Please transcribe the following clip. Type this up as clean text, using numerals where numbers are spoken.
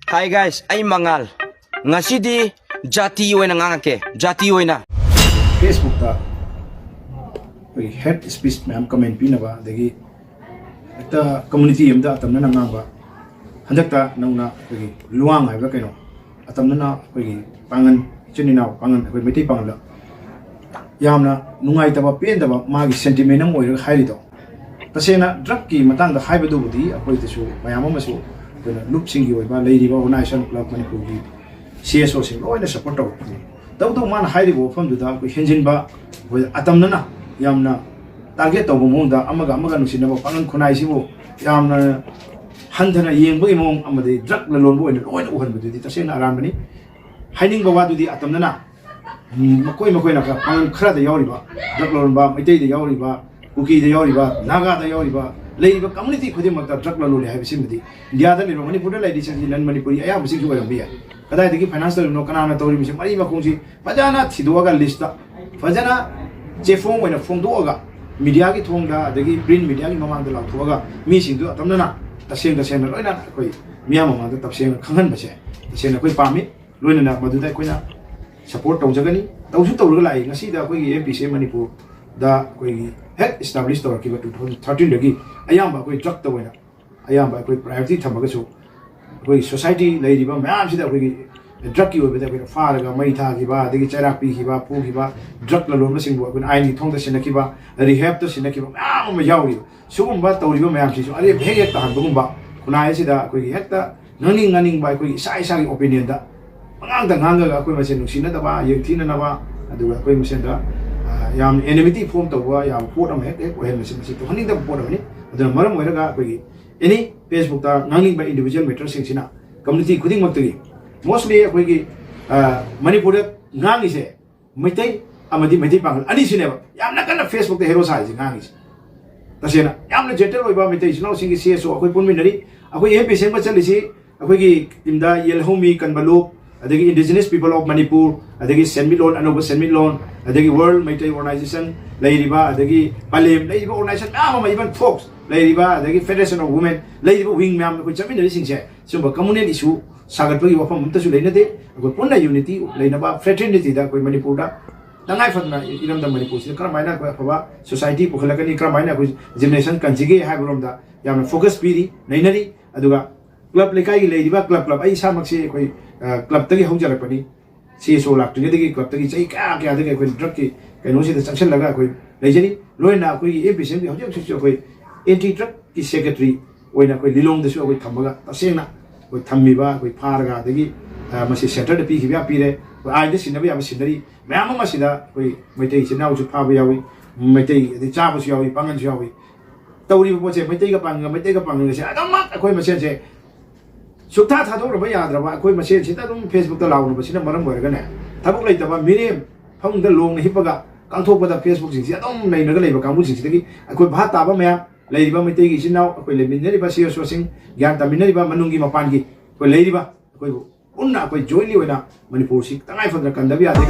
Hi guys, ay mangal. Ngasidi jati oina ngangake. Jati oina. Facebook ta we head speech ma'am comment pinaba dagi ata community amda atamna na ngaba handakta nauna we luang hai ba kaino atamna na we pangan chinina pangan we meti pangla yamna nungai taba pen taba magi sentiment am oira hairi do tasena drug ki matang da haiba do budi apoi tesu mayam amasu loop singi oiba lady ba organization club manipur gi CSO sing loina support to man hairi bo from da ko henjin ba atamna na yamna target to mo da amaga nusina ba pangan khunai sibo yamna handana yengbo imong amade drug la lon bo loina uhan budi tasena Aranbani haining ba wadu di atamna na makoi na ka pangan khara da yauri ba drug lon ba maitai da yauri ba Uki da yauri ba naga da yauri ba lei ba community khodi makta drug la lole hai bisimdi india da ni manipur da lady sangi lan manipuri aya bising ju ga kadai dagi financial no kana na tori bisim mari ma khungsi fajana thidoga list ta fajana chefong wena phongdoga media ki thongda dagi print media ki mamang da la thoga mi sing du tamna na taseng loina koi miya mamang da tapseng khangan ba che taseng koi pami loina na madu da koi na support tong jagani tawsu tawru lai ngasi da koi MPCM manipur da koi head established to ki 2013 dagi ayamba koi drug to wena ayamba koi priority thamaga su koi society lei riba ma'am sida koi drug ki obe da koi faraga mai tha ki ba dagi 𝗟𝗹ꯛ ki ba pu ki ba drug la lom sing bo koi aini thong da sin ki ba rehab to sin ki ba ma'am ma yawi sugum ba to riba ma'am si su are bhege ta han bugum ba kunai sida koi hekta nganing ba koi sai ki opinion da mangang da nganga koi masen nusina da ba yengthina na ba aduga koi masen da yam enmity form to wa yam port am hek ko hen mesi to haning da port am ni aduna maram oiraga koi any Facebook ta ngangling by individual matter sing sina community khuding mak tagi mostly koi gi manipur ngangi se maitai amadi maitai pangal ani sine ba yam na kana Facebook te hero sai ngangi se tasena yam na gentle oiba maitai sino sing gi CSO koi punminari akoi MPCM ba chalisi akoi gi timda 𝗟𝗹ល់𝗂𝗶 adagi indigenous people of Manipur adagi 𝗟𝗹ល់𝗂𝗵 anoba 𝗟𝗹ល់adagi world maitai organization leiriba adagi palem leiriba organization ma even folks leiriba adagi federation of women leiriba wing ma'am ko chaminari singse sumba communal issue sagatpagi wafam amta su leinate ko punna unity leinaba fraternity da ko Manipur da dangai fatna iram da Manipur si kramaina ko phaba society pukhalakani kramaina ko generation kanjige haibrom da yamna focus piri leinari aduga club lekai gi leiriba club ai samakse ko club tagi haujalapani CSO laktunya dagi club tagi chai ka dagi ko drug ki kaino si da sanction laga ko leijani loina ko MPCM ki hojak su ko anti drug ki secretary oina ko lilong da su ko thamaga tasena ko thammiba ko pharaga dagi masi center da pi ki bya pire ko ai da sinabi am sinari mayam ma sida ko maitai sinau su phaba yawi maitai de cha bu su yawi pangan su yawi tawri bo che maitai ga panga se adama ko masen se sukta thador ba yadraba koi masen sita dum Facebook ta launu basina maram oiraga ne thabuk leitaba mirem phang da long hipaga kangthok da Facebook sing sia dum nei naga leiba kamu sing sidagi koi bha ta ba maya leiba maitai gi sinau koi leminari ba CSO sing gyan taminari ba manungi mapan gi koi leiba koi unna koi jointly oina Manipur sik tangai fadra kandabi ade